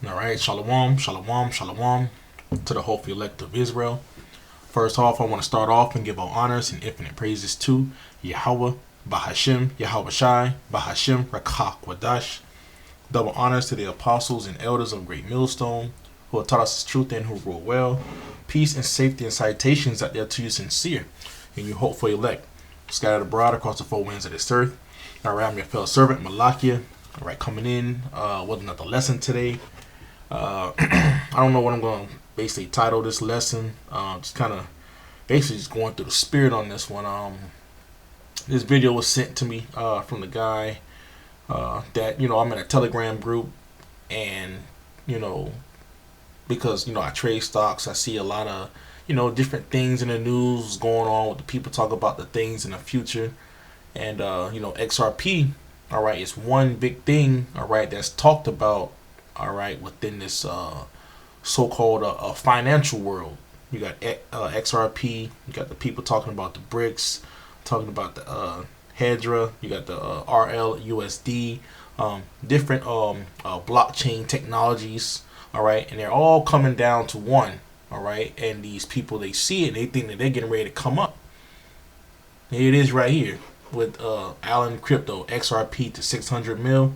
All right, shalom, shalom, shalom to the hopeful elect of Israel. First off, I want to start off and give all honors and infinite praises to YAHAWAH, BaHaShem, YAHAWASHI, BaHaShem, Rakach Wadash. Double honors to the apostles and elders of GreatMillstone who have taught us the truth and who rule well. Peace and safety and citations out there to you sincere and you hopeful elect, scattered abroad across the four winds of this earth. All right, I'm your fellow servant, Malakia. All right, coming in with another lesson today. I don't know what I'm going to basically title this lesson. Just kind of basically just going through the spirit on this one. This video was sent to me from the guy that, I'm in a Telegram group, and, because, I trade stocks, I see a lot of, different things in the news going on with the people talk about the things in the future. And, XRP, all right, is one big thing, all right, that's talked about, all right, within this so-called financial world. You got XRP, you got the people talking about the BRICS, talking about the Hedra, you got the RLUSD, different blockchain technologies, all right, and they're all coming down to one, all right, and these people, they see it and they think that they're getting ready to come up. Here it is right here with Allen Crypto, XRP to 600 mil.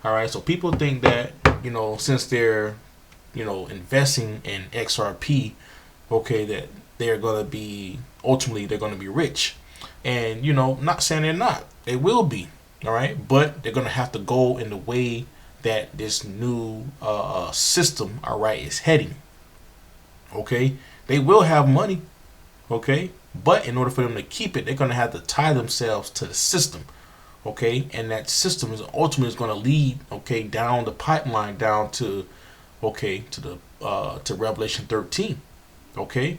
All right, so people think that, since they're, investing in XRP, okay, that they're going to be, ultimately, they're going to be rich. And, not saying they're not. They will be, all right, but they're going to have to go in the way that this new system, all right, is heading. Okay, they will have money, okay, but in order for them to keep it, they're going to have to tie themselves to the system. Okay, and that system is ultimately going to lead, okay, down the pipeline, down to, okay, to the to Revelation 13, okay,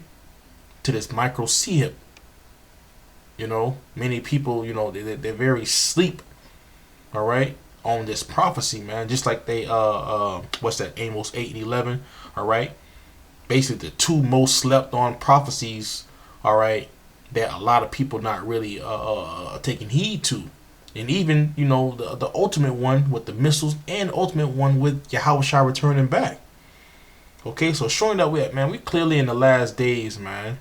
to this micro CHIP. Many people, they're very sleep, all right, on this prophecy, man. Just like they what's that, Amos 8 and 11, all right, basically the two most slept on prophecies, all right, that a lot of people not really taking heed to. And even, the ultimate one with the missiles, and the ultimate one with YAHAWASHI returning back. Okay, so showing that we clearly in the last days, man.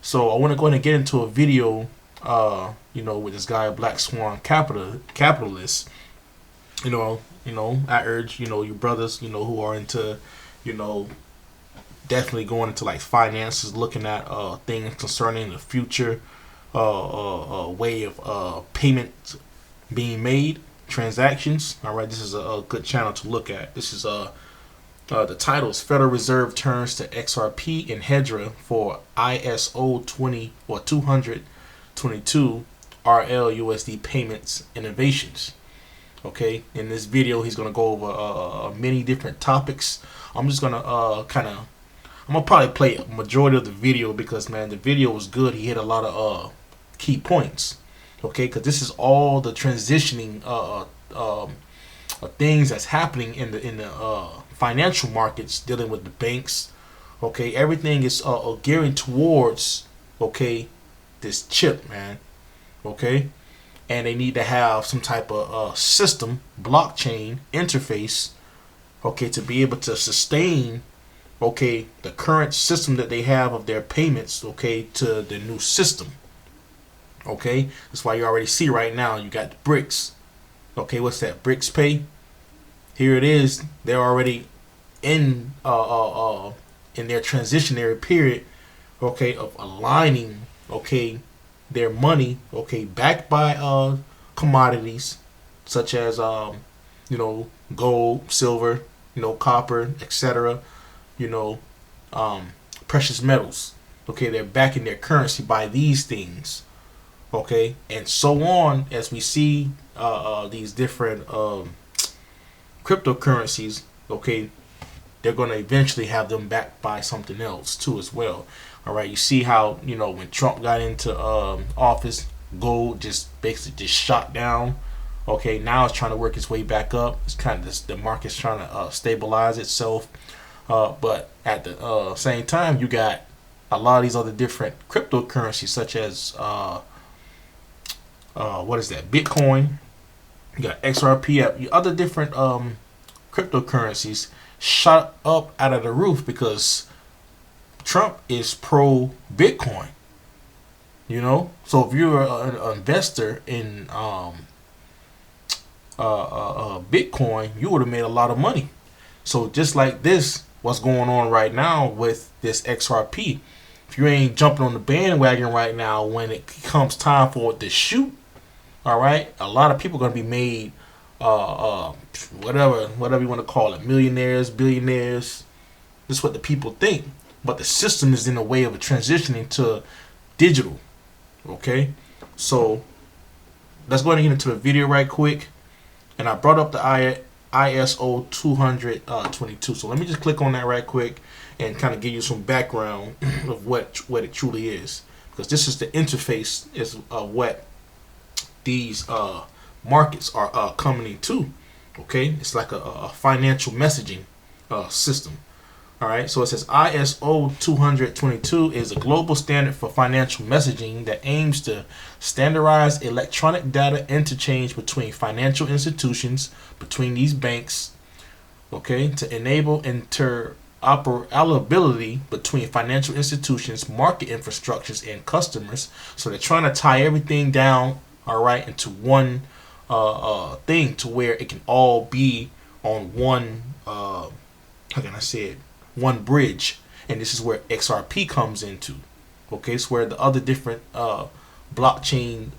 So I want to go ahead and get into a video, with this guy, Black Swan Capitalist. I urge, you brothers, who are into, definitely going into like finances, looking at things concerning the future, way of payment being made, transactions. All right, this is a good channel to look at. This is the title is Federal Reserve turns to XRP and Hedra for ISO 20 or 222 RLUSD payments innovations. Okay, in this video he's gonna go over many different topics. I'm just gonna I'm gonna probably play a majority of the video because, man, the video was good. He hit a lot of key points. Okay, because this is all the transitioning things that's happening in the financial markets, dealing with the banks. Okay, everything is gearing towards, okay, this chip, man. Okay, and they need to have some type of system, blockchain interface, okay, to be able to sustain, okay, the current system that they have of their payments, okay, to the new system. Okay, that's why you already see right now you got the BRICS. Okay, what's that? BRICS Pay. Here it is. They're already in their transitionary period, okay, of aligning, okay, their money, okay, backed by commodities such as gold, silver, copper, etc. Precious metals. Okay, they're backing their currency by these things. Okay, and so on as we see these different cryptocurrencies, okay, they're going to eventually have them backed by something else too as well. All right, you see how, when Trump got into office, gold just basically just shot down. Okay, now it's trying to work its way back up. It's kind of the market's trying to stabilize itself. But at the same time, you got a lot of these other different cryptocurrencies such as what is that? Bitcoin. You got XRP, other different cryptocurrencies shot up out of the roof because Trump is pro Bitcoin. You know, so if you're an investor in Bitcoin, you would have made a lot of money. So just like this, what's going on right now with this XRP? If you ain't jumping on the bandwagon right now, when it comes time for it to shoot, all right, a lot of people are gonna be made, whatever you want to call it, millionaires, billionaires. This is what the people think, but the system is in the way of transitioning to digital. Okay, so let's go ahead and get into the video right quick. And I brought up the ISO 222. So let me just click on that right quick and kind of give you some background of what it truly is, because this is the interface is what these markets are coming to. Okay, it's like a financial messaging system. All right, so it says ISO 222 is a global standard for financial messaging that aims to standardize electronic data interchange between financial institutions, between these banks, okay, to enable interoperability between financial institutions, market infrastructures, and customers. So they're trying to tie everything down, all right, into one thing to where it can all be on one, how can I say it? One bridge. And this is where XRP comes into. Okay, it's where the other different blockchain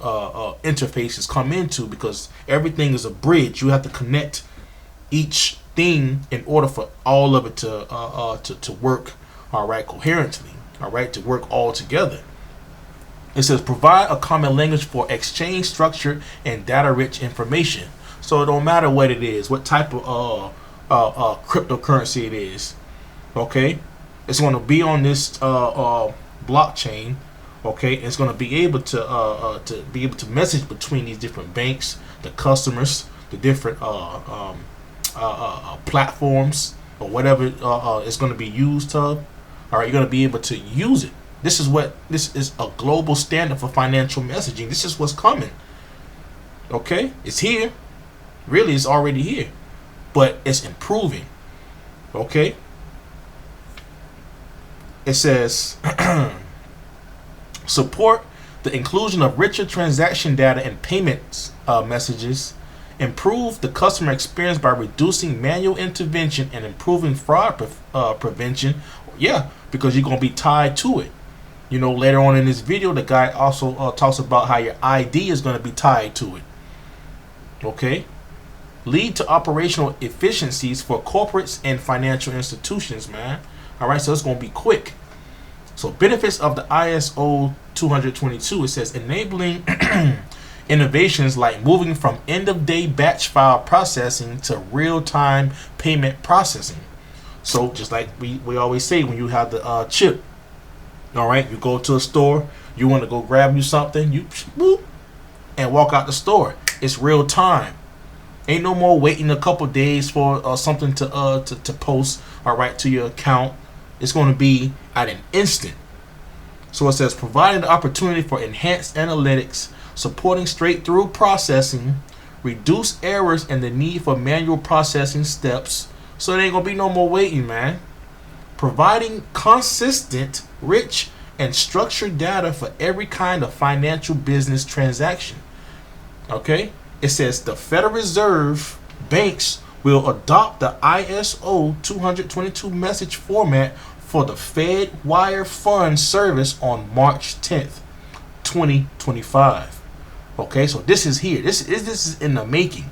interfaces come into, because everything is a bridge. You have to connect each thing in order for all of it to work, all right, coherently, all right, to work all together. It says provide a common language for exchange, structured, and data-rich information. So it don't matter what it is, what type of cryptocurrency it is. Okay, it's going to be on this blockchain. Okay, it's going to be able to message between these different banks, the customers, the different platforms, or whatever it's going to be used to. All right, you're going to be able to use it. This is a global standard for financial messaging. This is what's coming. Okay, it's here. Really, it's already here, but it's improving. Okay. It says support the inclusion of richer transaction data and payments messages, improve the customer experience by reducing manual intervention and improving fraud prevention. Yeah, because you're going to be tied to it. You know, later on in this video, the guy also talks about how your ID is going to be tied to it. Okay. Lead to operational efficiencies for corporates and financial institutions, man. All right, so it's going to be quick. So benefits of the ISO 222, it says enabling innovations like moving from end-of-day batch file processing to real-time payment processing. So just like we always say, when you have the chip, all right, you go to a store, you want to go grab you something, you boop, and walk out the store. It's real time. Ain't no more waiting a couple days for something to post, all right, to your account. It's going to be at an instant. So it says providing the opportunity for enhanced analytics, supporting straight-through processing, reduce errors and the need for manual processing steps. So there ain't going to be no more waiting, man. Providing consistent, rich, and structured data for every kind of financial business transaction. Okay? It says the Federal Reserve banks will adopt the ISO 222 message format for the Fed Wire Fund service on March 10th, 2025. Okay, so this is here. This is in the making.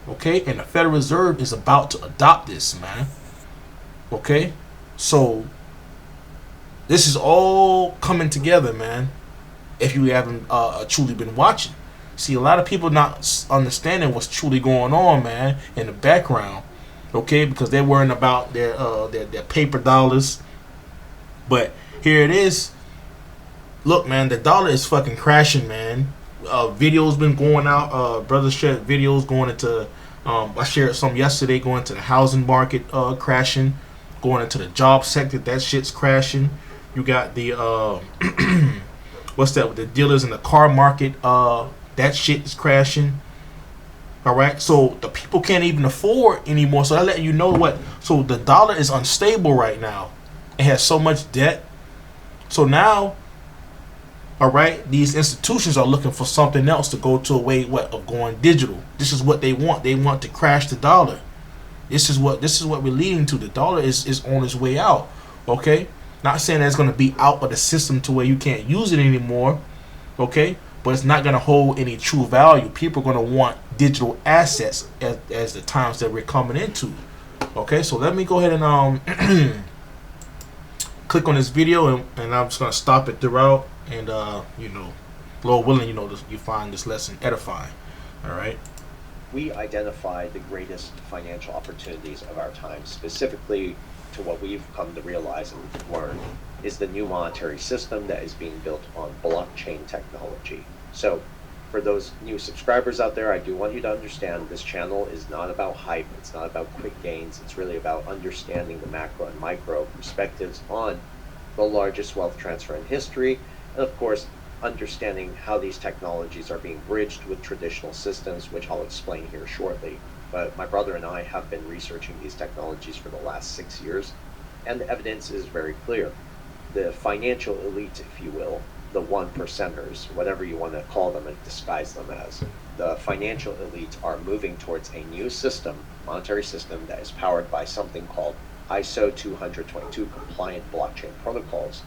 Okay, and the Federal Reserve is about to adopt this, man. Okay, so this is all coming together, man. If you haven't truly been watching. See, a lot of people not understanding what's truly going on, man, in the background. Okay, because they're worrying about their paper dollars. But here it is. Look, man, the dollar is fucking crashing, man. Videos been going out. Brothers shared videos going into. I shared some yesterday going into the housing market crashing, going into the job sector. That shit's crashing. You got the what's that? The dealers in the car market. That shit is crashing. All right, so the people can't even afford anymore. So I let you know what. So the dollar is unstable right now. It has so much debt. So now, all right, these institutions are looking for something else to go to a way of going digital. This is what they want. They want to crash the dollar. This is what we're leading to. The dollar is on its way out. Okay, not saying that it's going to be out of the system to where you can't use it anymore. Okay, but it's not going to hold any true value. People are going to want digital assets as the times that we're coming into. Okay, so let me go ahead and click on this video, and I'm just going to stop it throughout, and Lord willing, you find this lesson edifying. All right. We identify the greatest financial opportunities of our time, specifically to what we've come to realize and learn is the new monetary system that is being built on blockchain technology. So for those new subscribers out there, I do want you to understand this channel is not about hype. It's not about quick gains. It's really about understanding the macro and micro perspectives on the largest wealth transfer in history. And of course, understanding how these technologies are being bridged with traditional systems, which I'll explain here shortly. But my brother and I have been researching these technologies for the last 6 years, and the evidence is very clear. The financial elite, if you will, the one percenters, whatever you want to call them and disguise them as, the financial elite are moving towards a new system, monetary system, that is powered by something called ISO 222 compliant blockchain protocols.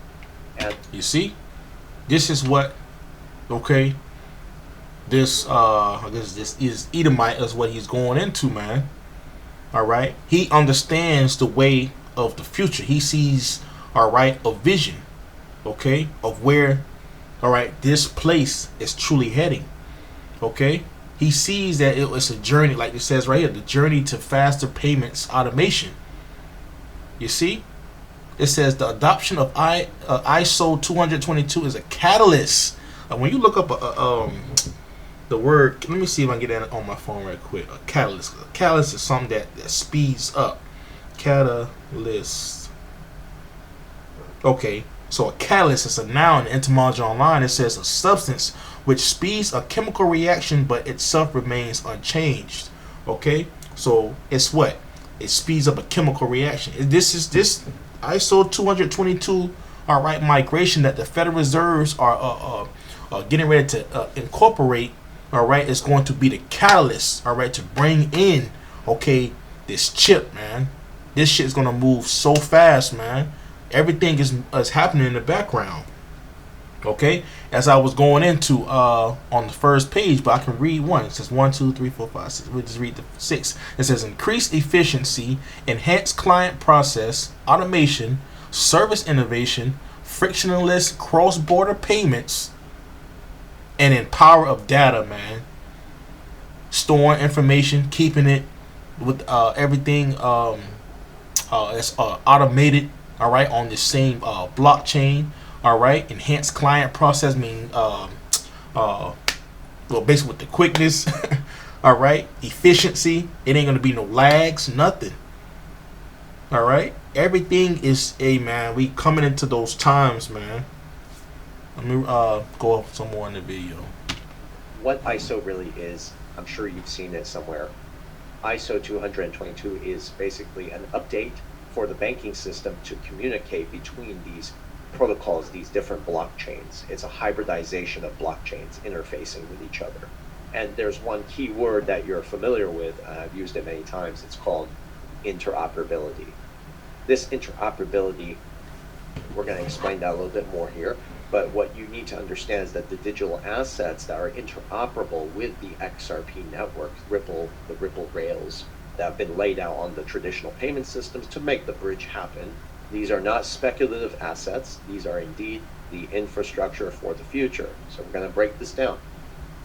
And you see, this is what, okay, this I guess this is Edomite is what he's going into, man. All right, he understands the way of the future. He sees, all right, a vision, okay, of where, all right, this place is truly heading. Okay, he sees that it's a journey, like it says right here, the journey to faster payments automation. You see, it says the adoption of ISO 222 is a catalyst. When you look up the word, let me see if I can get that on my phone right quick. A catalyst. A catalyst is something that speeds up. Catalyst. Okay, so a catalyst is a noun in etymology online. It says a substance which speeds a chemical reaction but itself remains unchanged. Okay, so it's what? It speeds up a chemical reaction. This ISO 222, all right, migration that the Federal Reserves are getting ready to incorporate, all right, is going to be the catalyst, all right, to bring in, okay, this chip, man. This shit is going to move so fast, man. Everything is happening in the background. Okay, as I was going into on the first page, but I can read one. It says 1, 2, 3, 4, 5, 6. We'll just read the 6. It says increased efficiency, enhanced client process, automation, service innovation, frictionless cross-border payments, and in power of data, man. Storing information, keeping it with everything that's automated, all right, on the same blockchain. All right, enhanced client process mean well, basically with the quickness. All right, efficiency. It ain't gonna be no lags, nothing. All right, everything is man. We coming into those times, man. Let me go up some more in the video. What ISO really is, I'm sure you've seen it somewhere. ISO 222 is basically an update for the banking system to communicate between these protocols, these different blockchains. It's a hybridization of blockchains interfacing with each other. And there's one key word that you're familiar with, I've used it many times, it's called interoperability. This interoperability, we're going to explain that a little bit more here, but what you need to understand is that the digital assets that are interoperable with the XRP network, the Ripple rails that have been laid out on the traditional payment systems to make the bridge happen. These are not speculative assets. These are indeed the infrastructure for the future. So we're going to break this down.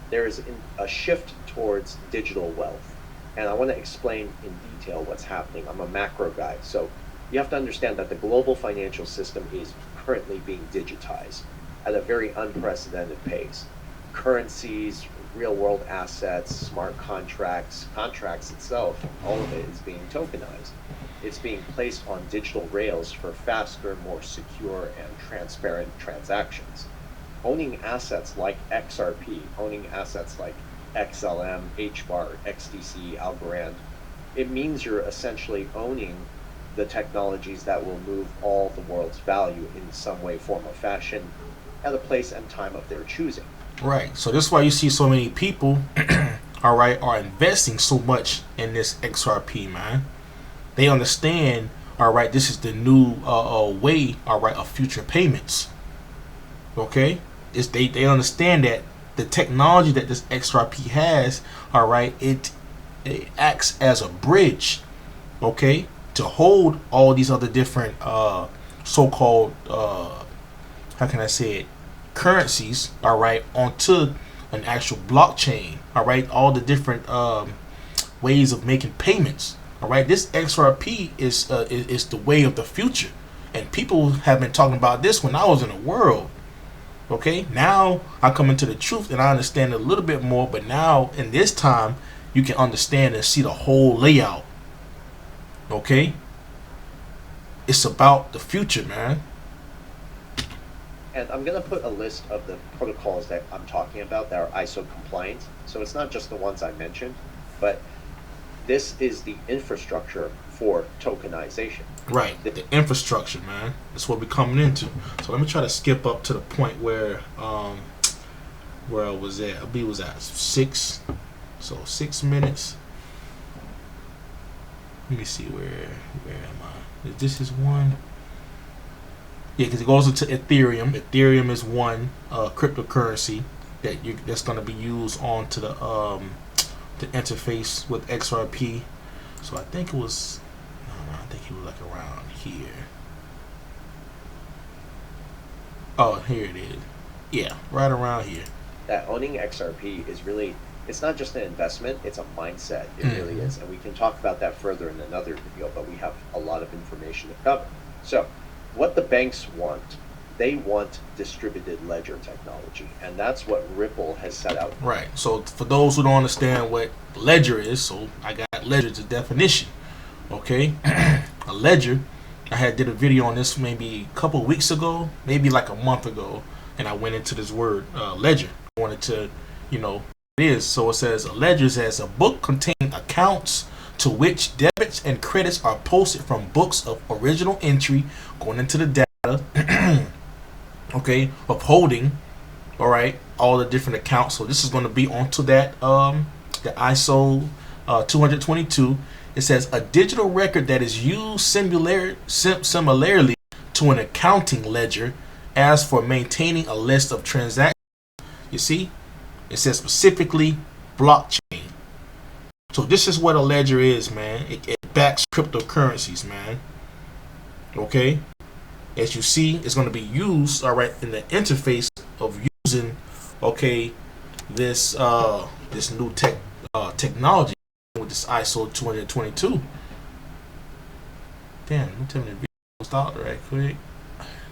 There is a shift towards digital wealth. And I want to explain in detail what's happening. I'm a macro guy. So you have to understand that the global financial system is currently being digitized at a very unprecedented pace. Currencies, real world assets, smart contracts itself, all of it is being tokenized. It's being placed on digital rails for faster, more secure, and transparent transactions. Owning assets like XRP, owning assets like XLM, HBAR, XDC, Algorand. It means you're essentially owning the technologies that will move all the world's value in some way, form, or fashion at a place and time of their choosing. Right. So this is why you see so many people, all right, are investing so much in this XRP, man. They understand, all right, this is the new way, all right, of future payments. Okay, they understand that the technology that this XRP has, all right, it acts as a bridge, okay, to hold all these other different so-called how can I say it, currencies, all right, onto an actual blockchain, all right, all the different ways of making payments, all right. This XRP is the way of the future, and people have been talking about this when I was in the world. Okay, now I come into the truth and I understand a little bit more, but now in this time you can understand and see the whole layout. Okay, it's about the future, man. And I'm going to put a list of the protocols that I'm talking about that are ISO compliant. So it's not just the ones I mentioned, but this is the infrastructure for tokenization. Right, the infrastructure, man. That's what we're coming into. So let me try to skip up to the point where I was at. I believe it was at 6. So 6 minutes. Let me see where am I? This is one. Yeah, because it goes into Ethereum. Ethereum is one cryptocurrency that's going to be used onto the interface with XRP. So I think it was. I think he was like around here. Oh, here it is. Yeah, right around here. That owning XRP is really, it's not just an investment, it's a mindset. It really is. And we can talk about that further in another video, but we have a lot of information to cover. So, what the banks want, they want distributed ledger technology. And that's what Ripple has set out. Right. So, for those who don't understand what ledger is, so I got ledger as a definition. Okay, a ledger. I had did a video on this maybe a couple weeks ago, maybe like a month ago, and I went into this word ledger. I wanted to, it is. So it says a ledger is a book containing accounts to which debits and credits are posted from books of original entry going into the data. Okay, of holding. All right, all the different accounts. So this is going to be onto that the ISO 222. It says a digital record that is used similarly to an accounting ledger as for maintaining a list of transactions. You see, it says specifically blockchain. So this is what a ledger is, man. It backs cryptocurrencies, man. Okay, as you see, it's going to be used, all right, in the interface of using, okay, this this new technology. With this ISO 222. Damn, don't tell me the video stopped right quick.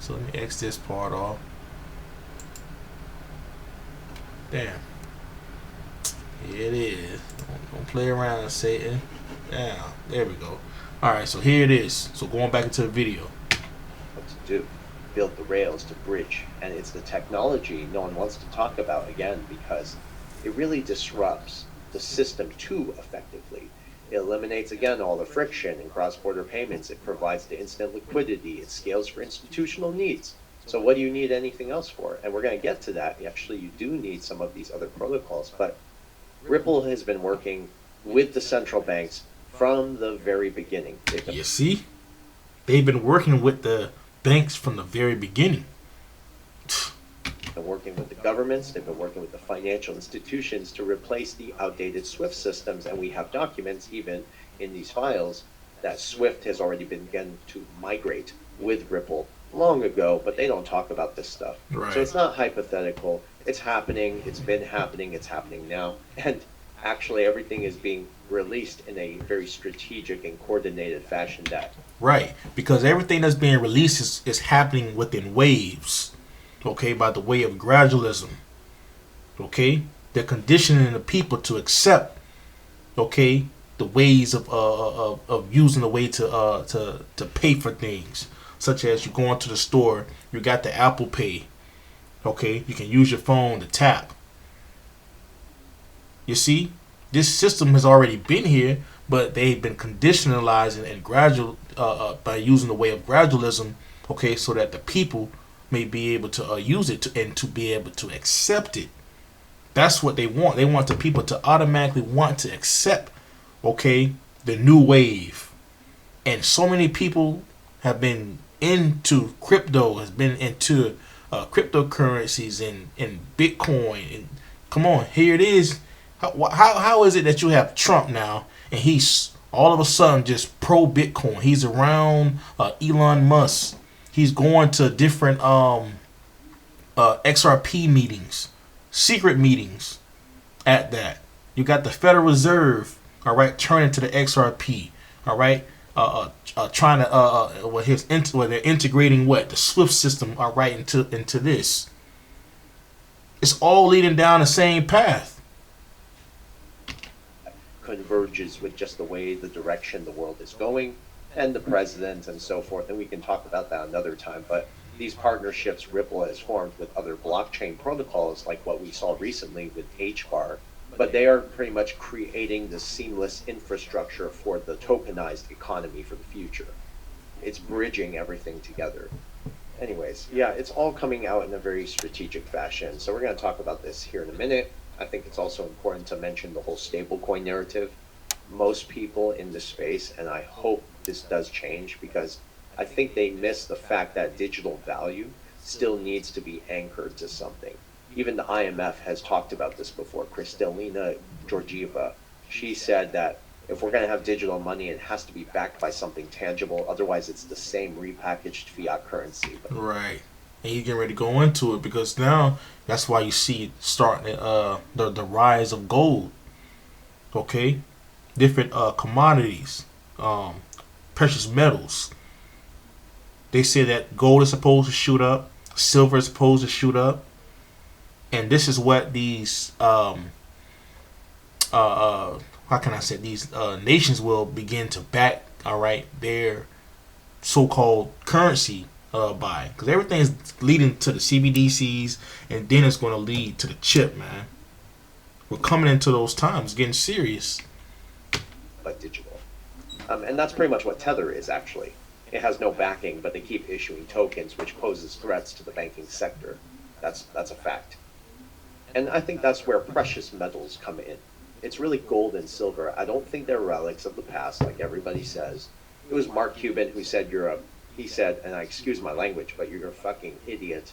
So let me X this part off. Damn. Here it is. Don't play around, Satan. Damn. There we go. Alright, so here it is. So going back into the video. What to do? Build the rails to bridge. And it's the technology no one wants to talk about again because it really disrupts the system too effectively. It eliminates again all the friction in cross-border payments. It provides the instant liquidity. It scales for institutional needs. So what do you need anything else for? And we're going to get to that. Actually, you do need some of these other protocols, but Ripple has been working with the central banks from the very beginning. You see? They've been working with the banks from the very beginning. Been working with the governments, they've been working with the financial institutions to replace the outdated SWIFT systems, and we have documents even in these files that SWIFT has already begun to migrate with Ripple long ago, but they don't talk about this stuff. Right. So it's not hypothetical, it's happening, it's been happening, it's happening now, and actually everything is being released in a very strategic and coordinated fashion that. Right, because everything that's being released is happening within waves. Okay, by the way of gradualism. Okay, they're conditioning the people to accept, okay, the ways of using the way to pay for things, such as you go into the store, you got the Apple Pay. Okay, you can use your phone to tap. You see, this system has already been here, but they've been conditionalizing and gradual by using the way of gradualism. Okay, so that the people may be able to use it and to be able to accept it. That's what they want. They want the people to automatically want to accept, okay, the new wave. And so many people have been into crypto, has been into cryptocurrencies and Bitcoin. And come on, here it is. How is it that you have Trump now and he's all of a sudden just pro Bitcoin? He's around Elon Musk. He's going to different XRP meetings, secret meetings at that. You got the Federal Reserve, all right, turning to the XRP, all right, trying to they're integrating what the SWIFT system, all right, into this. It's all leading down the same path. Converges with just the way the direction the world is going and the president and so forth. And we can talk about that another time. But these partnerships Ripple has formed with other blockchain protocols like what we saw recently with HBAR. But they are pretty much creating the seamless infrastructure for the tokenized economy for the future. It's bridging everything together. Anyways, yeah, it's all coming out in a very strategic fashion. So we're going to talk about this here in a minute. I think it's also important to mention the whole stablecoin narrative. Most people in this space, and I hope this does change, because I think they miss the fact that digital value still needs to be anchored to something. Even the IMF has talked about this before. Kristalina Georgieva, she said that if we're going to have digital money, it has to be backed by something tangible. Otherwise, it's the same repackaged fiat currency. Right. And you get ready to go into it because now that's why you see starting the rise of gold. Okay, different commodities, precious metals. They say that gold is supposed to shoot up, silver is supposed to shoot up, and this is what these how can I say, these nations will begin to back, all right, their so-called currency by, because everything is leading to the CBDCs, and then it's going to lead to the chip, man. We're coming into those times, getting serious. But digital, and that's pretty much what Tether is actually. It has no backing, but they keep issuing tokens, which poses threats to the banking sector. That's a fact. And I think that's where precious metals come in. It's really gold and silver. I don't think they're relics of the past, like everybody says. It was Mark Cuban who said he said, and I excuse my language, but you're a fucking idiot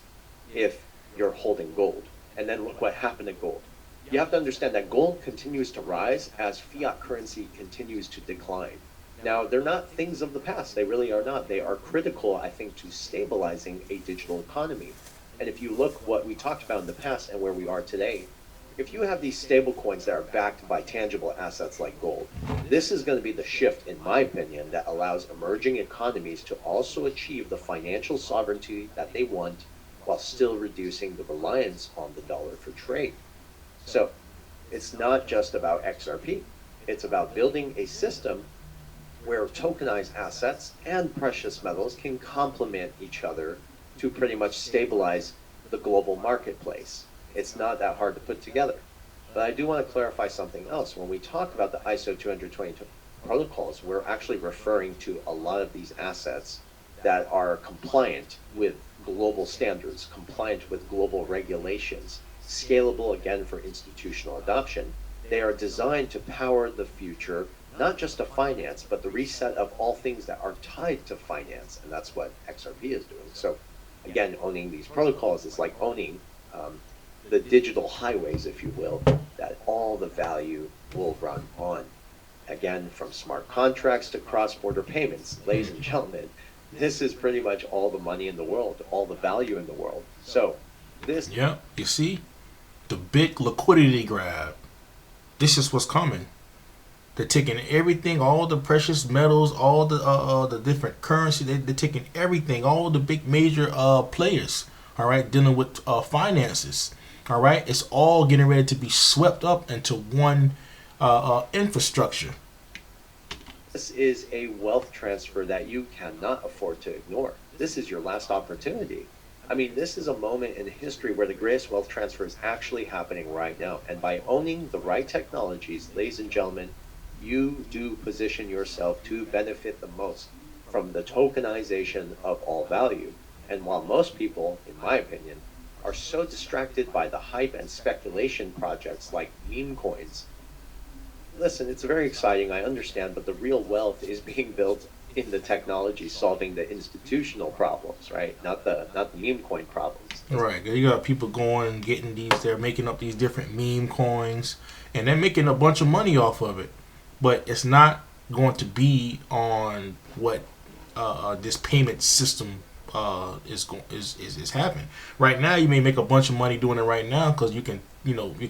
if you're holding gold. And then look what happened to gold. You have to understand that gold continues to rise as fiat currency continues to decline. Now, they're not things of the past. They really are not. They are critical, I think, to stabilizing a digital economy. And if you look what we talked about in the past and where we are today, if you have these stable coins that are backed by tangible assets like gold, this is going to be the shift, in my opinion, that allows emerging economies to also achieve the financial sovereignty that they want while still reducing the reliance on the dollar for trade. So it's not just about XRP. It's about building a system where tokenized assets and precious metals can complement each other to pretty much stabilize the global marketplace. It's not that hard to put together. But I do want to clarify something else. When we talk about the ISO 222 protocols, we're actually referring to a lot of these assets that are compliant with global standards, compliant with global regulations, scalable again for institutional adoption. They are designed to power the future, not just of finance, but the reset of all things that are tied to finance. And that's what XRP is doing. So again, owning these protocols is like owning the digital highways, if you will, that all the value will run on. Again, from smart contracts to cross-border payments, ladies and gentlemen, this is pretty much all the money in the world, all the value in the world. So this... Yeah, you see? The big liquidity grab. This is what's coming. They're taking everything, all the precious metals, all the different currency. They're taking everything, all the big major players, all right, dealing with finances. All right, it's all getting ready to be swept up into one infrastructure. This is a wealth transfer that you cannot afford to ignore. This is your last opportunity. I mean, this is a moment in history where the greatest wealth transfer is actually happening right now. And by owning the right technologies, ladies and gentlemen, you do position yourself to benefit the most from the tokenization of all value. And while most people, in my opinion, are so distracted by the hype and speculation projects like meme coins, listen, it's very exciting, I understand, but the real wealth is being built in the technology solving the institutional problems, right? Not the meme coin problems. Right. You got people going, getting these, they're making up these different meme coins, and they're making a bunch of money off of it. But it's not going to be on what this payment system is happening. Right now, you may make a bunch of money doing it right now because you can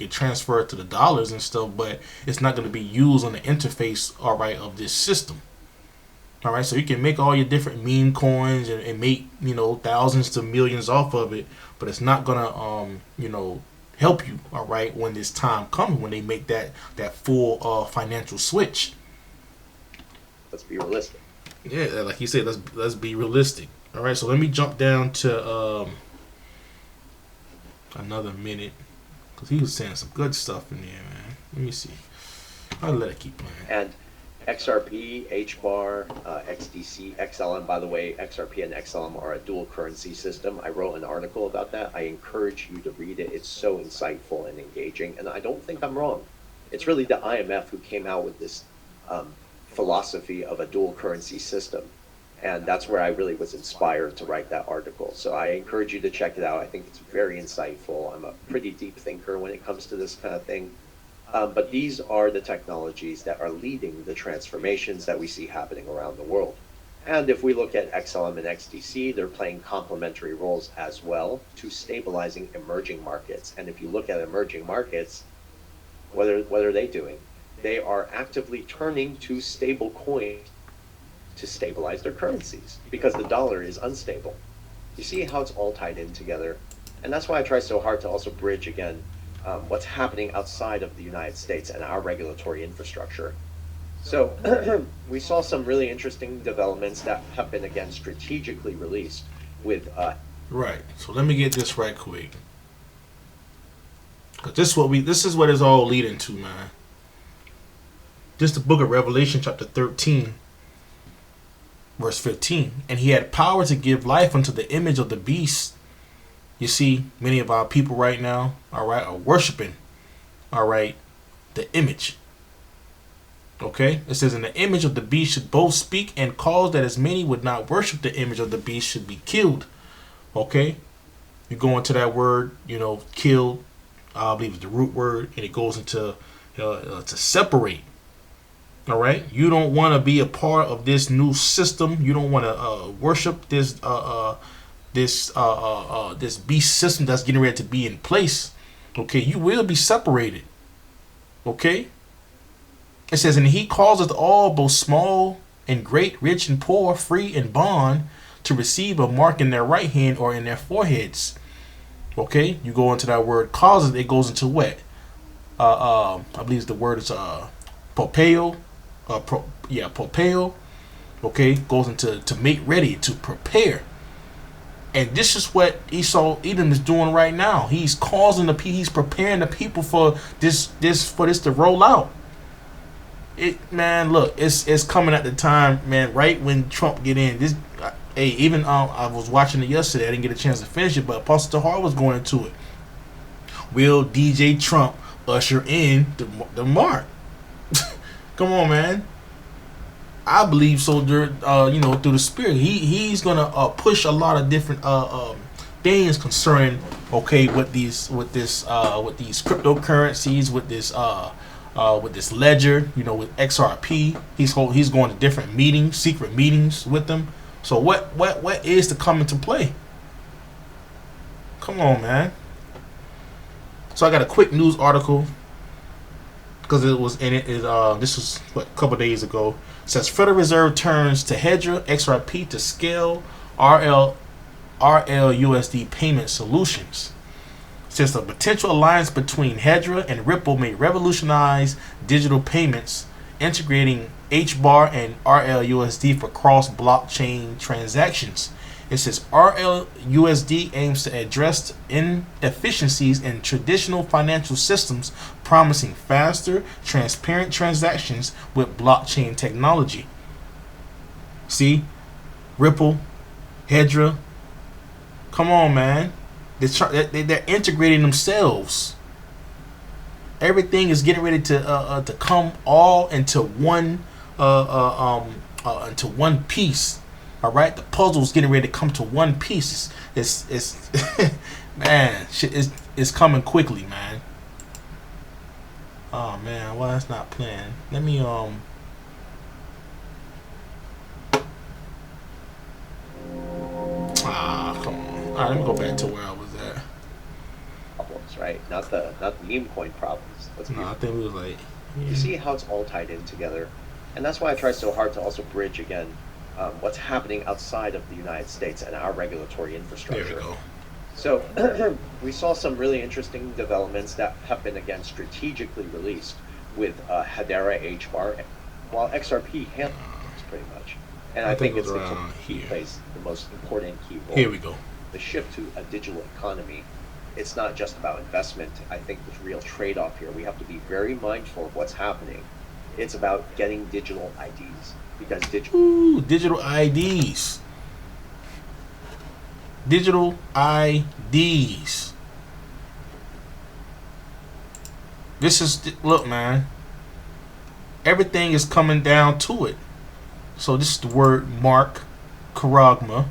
transfer it to the dollars and stuff, but it's not going to be used on the interface, all right, of this system. All right, so you can make all your different meme coins and make thousands to millions off of it, but it's not gonna help you. All right, when this time comes, when they make that full financial switch. Let's be realistic. Yeah, like you said, let's be realistic. All right, so let me jump down to another minute because he was saying some good stuff in there, man. Let me see. I'll let it keep playing. And XRP, HBAR, XDC, XLM. By the way, XRP and XLM are a dual currency system. I wrote an article about that. I encourage you to read it. It's so insightful and engaging, and I don't think I'm wrong. It's really the IMF who came out with this philosophy of a dual currency system, and that's where I really was inspired to write that article. So I encourage you to check it out. I think it's very insightful. I'm a pretty deep thinker when it comes to this kind of thing. But these are the technologies that are leading the transformations that we see happening around the world. And if we look at XLM and XDC, they're playing complementary roles as well to stabilizing emerging markets. And if you look at emerging markets, what are they doing? They are actively turning to stable coins to stabilize their currencies because the dollar is unstable. You see how it's all tied in together? And that's why I try so hard to also bridge, again, what's happening outside of the United States and our regulatory infrastructure. So we saw some really interesting developments that have been, again, strategically released with... Right. So let me get this right quick. Because this is what it's all leading to, man. This is the book of Revelation, chapter 13, verse 15. And he had power to give life unto the image of the beast. You see, many of our people right now, all right, are worshiping, all right, the image. Okay? It says, and the image of the beast should both speak and cause that as many would not worship the image of the beast should be killed. Okay? You go into that word, killed, I believe it's the root word, and it goes into to separate. All right? You don't want to be a part of this new system. You don't want to worship this this beast system that's getting ready to be in place. Okay, you will be separated. Okay, it says, and he causeth all, both small and great, rich and poor, free and bond, to receive a mark in their right hand or in their foreheads. Okay, you go into that word causes, it goes into what? I believe the word is popeo. Popeo. Okay, goes into to make ready, to prepare. And this is what Edom is doing right now. He's causing he's preparing the people for this to roll out. It's coming at the time, man, right when Trump get in. I was watching it yesterday. I didn't get a chance to finish it, but Apostle Tahar was going into it. Will DJ Trump usher in the mark? Come on, man. I believe so. Through the Spirit, he's gonna push a lot of different things concerning with these cryptocurrencies, with this ledger, with XRP. He's going to different meetings, secret meetings with them. So what is to come into play? Come on, man. So I got a quick news article because it was in it. This was a couple days ago. It says Federal Reserve turns to Hedra XRP to scale RLUSD payment solutions. It says a potential alliance between Hedra and Ripple may revolutionize digital payments, integrating HBAR and RLUSD for cross-blockchain transactions. It says RLUSD aims to address inefficiencies in traditional financial systems, promising faster, transparent transactions with blockchain technology. See? Ripple, Hedra. Come on, man. They're integrating themselves. Everything is getting ready to come all into one into one piece. All right, the puzzle's getting ready to come to one piece. It's man, shit is coming quickly, man. Oh man, why it's not playing? Let me come on. All right, let me go back to where I was at. Problems, right? Not the meme coin problems. No, I think we was like. Yeah. You see how it's all tied in together, and that's why I try so hard to also bridge again what's happening outside of the United States and our regulatory infrastructure. There we go. So we saw some really interesting developments that have been again strategically released with Hedera HBAR, while XRP handles pretty much. And I think it's the key plays the most important key role. Here we go. The shift to a digital economy. It's not just about investment. I think there's real trade-off here. We have to be very mindful of what's happening. It's about getting digital IDs because digital IDs. Digital IDs. This is, look, man. Everything is coming down to it. So this is the word mark, charagma.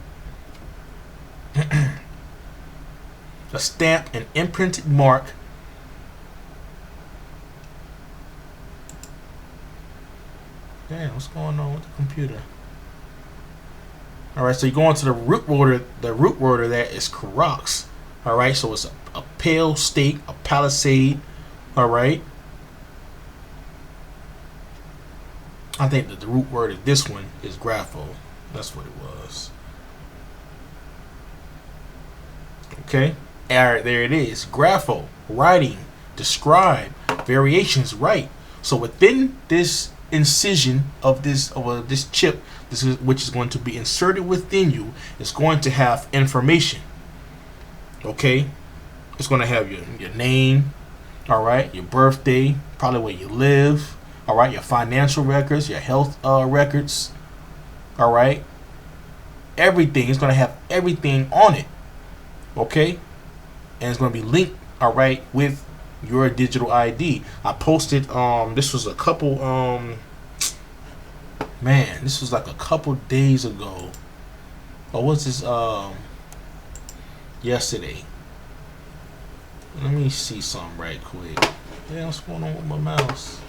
A stamp, an imprinted mark. Damn, what's going on with the computer? All right, so you go into the root word. The root word of that is Karox. All right, so it's a pale state, a palisade. All right. I think that the root word of this one is grapho. That's what it was. Okay. All right, there it is. Grapho, writing, describe, variations, write. So within this incision of this chip, which is going to be inserted within you, it's going to have information. Okay, it's going to have your name, all right, your birthday, probably where you live, all right, your financial records, your health records, all right, everything. It's going to have everything on it. Okay, and it's going to be linked, all right, with your digital ID. I posted this was a couple this was like a couple days ago. Or was this yesterday? Let me see something right quick. Yeah, what's going on with my mouse?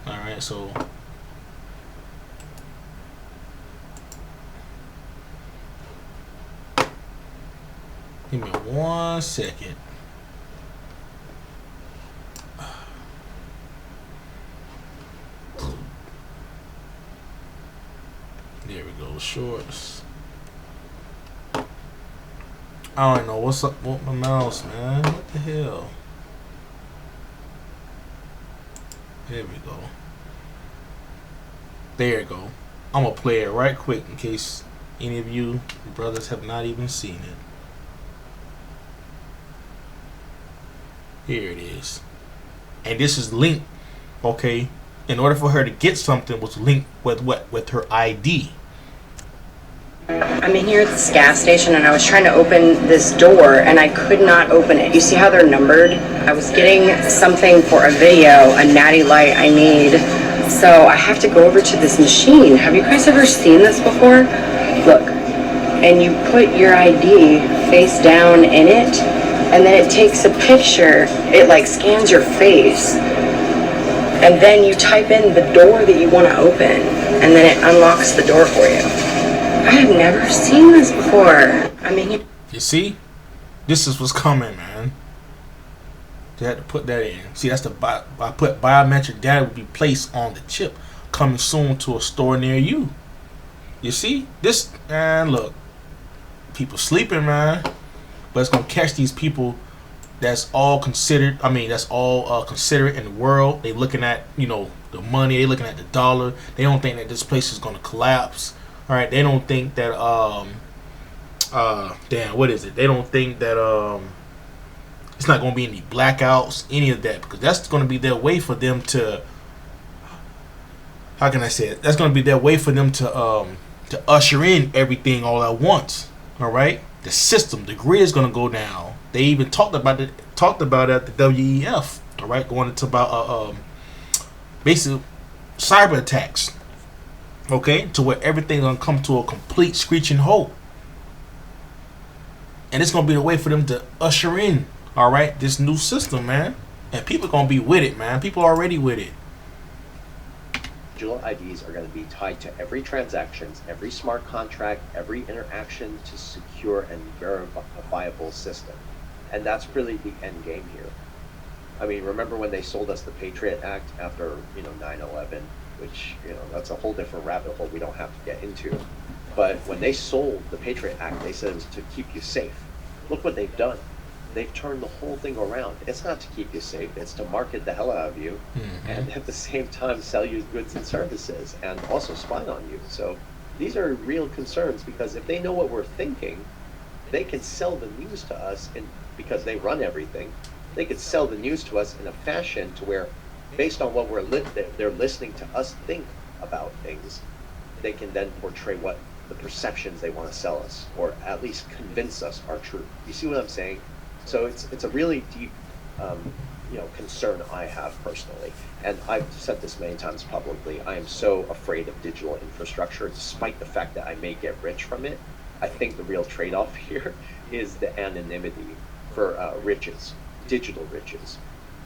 Alright, so give me 1 second. There we go, shorts. I don't know what's up with my mouse, man. What the hell? There we go. There you go. I'm gonna play it right quick in case any of you brothers have not even seen it. Here it is. And this is linked, okay? In order for her to get something, was linked with what? With her ID. I'm in here at this gas station and I was trying to open this door and I could not open it. You see how they're numbered? I was getting something for a video, a natty light I need. So I have to go over to this machine. Have you guys ever seen this before? Look, and you put your ID face down in it and then it takes a picture. It like scans your face. And then you type in the door that you want to open and then it unlocks the door for you. I have never seen this before. I mean, you see, this is what's coming, man. They had to put that in. See, that's I put biometric data will be placed on the chip, coming soon to a store near you. You see this, and look, people sleeping, man. But it's gonna catch these people. That's all considered. I mean, that's all considered in the world. They looking at the money. They looking at the dollar. They don't think that this place is gonna collapse. All right, they don't think that damn, what is it? They don't think that it's not going to be any blackouts, any of that, because that's going to be their way for them to. How can I say it? That's going to be their way for them to usher in everything all at once. All right, the system, the grid is going to go down. They even talked about it at the WEF. All right, going into about basic cyber attacks. Okay, to where everything's gonna come to a complete screeching halt, and it's gonna be the way for them to usher in, all right, this new system, man. And people gonna be with it, man. People are already with it. Digital IDs are going to be tied to every transaction, every smart contract, every interaction to secure and verifiable system, and that's really the end game here. I mean, remember when they sold us the Patriot Act after 9/11, which that's a whole different rabbit hole we don't have to get into. But when they sold the Patriot Act, they said it was to keep you safe. Look what they've done. They've turned the whole thing around. It's not to keep you safe. It's to market the hell out of you, and at the same time sell you goods and services, and also spy on you. So these are real concerns, because if they know what we're thinking, they can sell the news to us, and because they run everything, they could sell the news to us in a fashion to where, based on what they're listening to us think about things, they can then portray what the perceptions they want to sell us, or at least convince us are true. You see what I'm saying? So it's a really deep concern I have personally, and I've said this many times publicly. I am so afraid of digital infrastructure, despite the fact that I may get rich from it. I think the real trade-off here is the anonymity for riches, digital riches.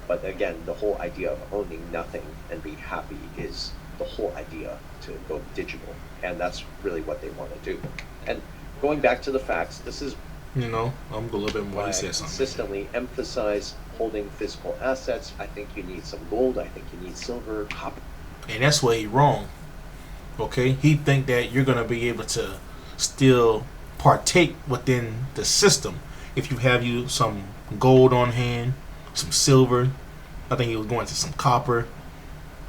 But again, the whole idea of owning nothing and be happy is the whole idea, to go digital, and that's really what they want to do. And going back to the facts, this is I'm a little bit more. I consistently emphasize holding physical assets. I think you need some gold. I think you need silver, copper. And that's where he's wrong. Okay, he think that you're gonna be able to still partake within the system if you have some gold on hand, some silver. I think he was going to some copper.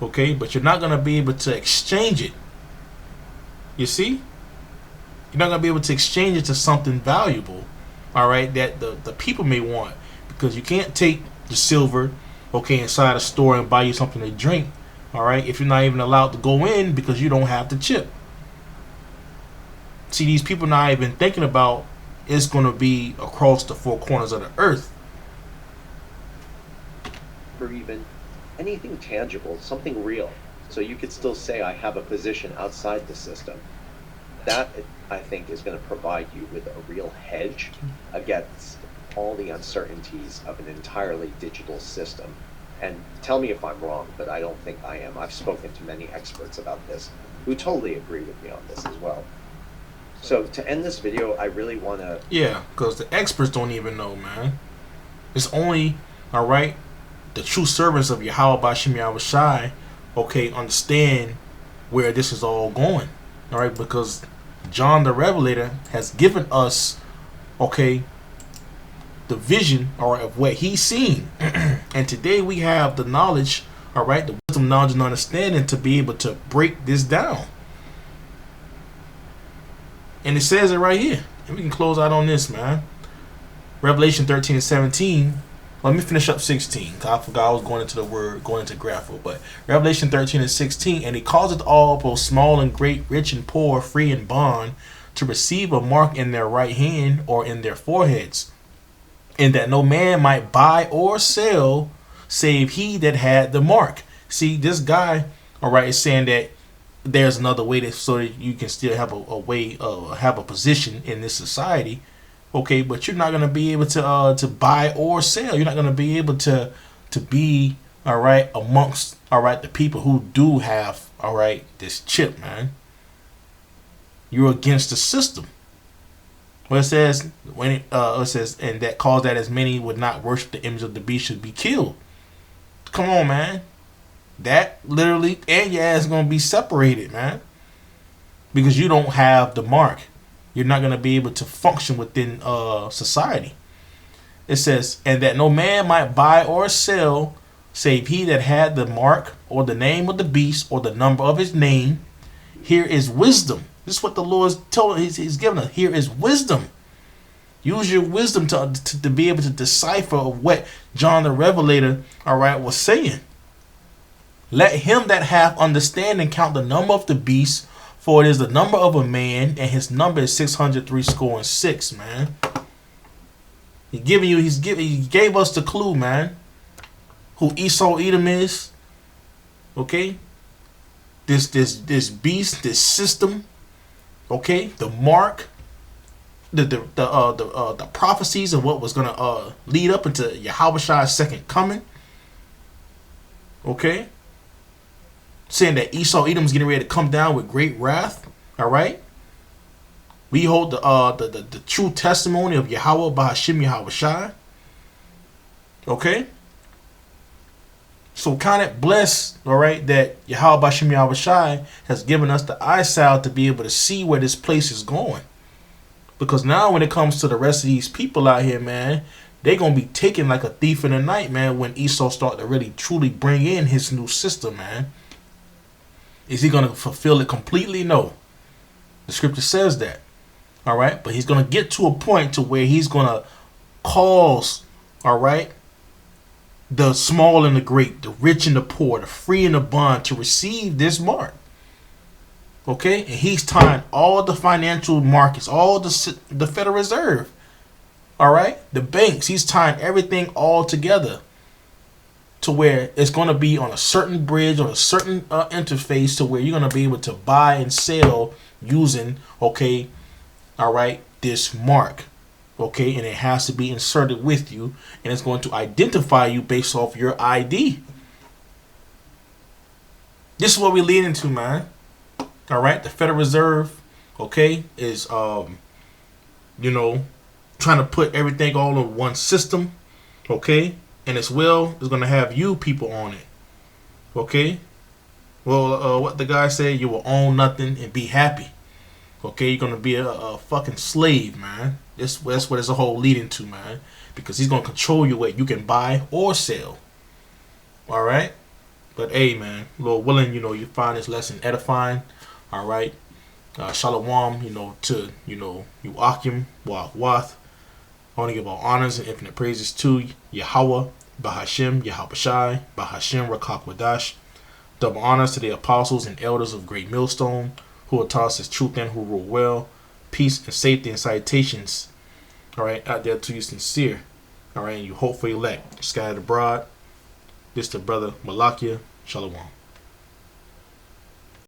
Okay, but you're not gonna be able to exchange it. You see? You're not going to be able to exchange it to something valuable, all right, that the people may want, because you can't take the silver, okay, inside a store and buy you something to drink, all right, if you're not even allowed to go in because you don't have the chip. See, these people not even thinking about it's going to be across the four corners of the earth. Or even anything tangible, something real, so you could still say I have a position outside the system. That, I think, is going to provide you with a real hedge against all the uncertainties of an entirely digital system. And tell me if I'm wrong, but I don't think I am. I've spoken to many experts about this who totally agree with me on this as well. So to end this video, I really want to... Yeah, because the experts don't even know, man. It's only, all right, the true servants of YAHAWASHI, okay, understand where this is all going. All right, because John the Revelator has given us, okay, the vision, all right, of what he's seen. And today we have the knowledge, all right, the wisdom, knowledge, and understanding to be able to break this down. And it says it right here. And we can close out on this, man. Revelation 13 and 17. Let me finish up 16. I forgot I was going into graphical. But Revelation 13 and 16. And he causeth all, both small and great, rich and poor, free and bond, to receive a mark in their right hand or in their foreheads, and that no man might buy or sell save he that had the mark. See, this guy, all right, is saying that there's another way so that you can still have a way have a position in this society. Okay, but you're not going to be able to buy or sell. You're not going to be able to be, all right, amongst, all right, the people who do have, all right, this chip, man. You're against the system. Well, it says it says, and that caused that as many would not worship the image of the beast should be killed. Come on, man. That literally, and your ass is going to be separated, man, because you don't have the mark. You're not going to be able to function within society. It says, and that no man might buy or sell save he that had the mark or the name of the beast or the number of his name. Here is wisdom. This is what the Lord is telling. He's giving us. Here is wisdom. Use your wisdom to be able to decipher what John the Revelator, all right, was saying. Let him that hath understanding count the number of the beast, for it is the number of a man, and his number is 666, man. He gave us the clue, man. Who Esau Edom is. Okay? This beast, this system, okay? The mark, the prophecies of what was gonna lead up into Yahawashi's second coming. Okay? Saying that Esau Edom's getting ready to come down with great wrath. Alright? We hold the true testimony of Yahawah Bahashim Yahawashi. Okay? So kind of blessed, alright, that Yahawah Bahashim Yahawashi has given us the eyesight to be able to see where this place is going. Because now when it comes to the rest of these people out here, man, they're going to be taken like a thief in the night, man, when Esau start to really truly bring in his new system, man. Is he going to fulfill it completely? No. The scripture says that. All right. But he's going to get to a point to where he's going to cause, all right, the small and the great, the rich and the poor, the free and the bond to receive this mark. Okay. And he's tying all the financial markets, all the Federal Reserve. All right. The banks. He's tying everything all together to where it's going to be on a certain bridge or a certain interface to where you're going to be able to buy and sell using, okay, all right, this mark, okay, and it has to be inserted with you, and it's going to identify you based off your ID. This is what we lead into, man. All right, the Federal Reserve, okay, is you know, trying to put everything all in one system, okay. And as well, it's going to have you people on it. Okay? Well, what the guy said, you will own nothing and be happy. Okay? You're going to be a fucking slave, man. That's what it's a whole leading to, man. Because he's going to control you what you can buy or sell. Alright? But, hey, man. Lord willing, you know, you find this lesson edifying. Alright? Shalom, you know, to, you know, YAHAWAH, YAHAWAH. I want to give all honors and infinite praises to Yahawah, Bahashim, Yahawashi, Bahashim, Rakakwadash. Double honors to the apostles and elders of GreatMillstone, who are taught us truth and who rule well. Peace and safety and salutations, all right, out there to you sincere, all right, and you hopefully elect, scattered abroad. This the brother Malakia. Shalom.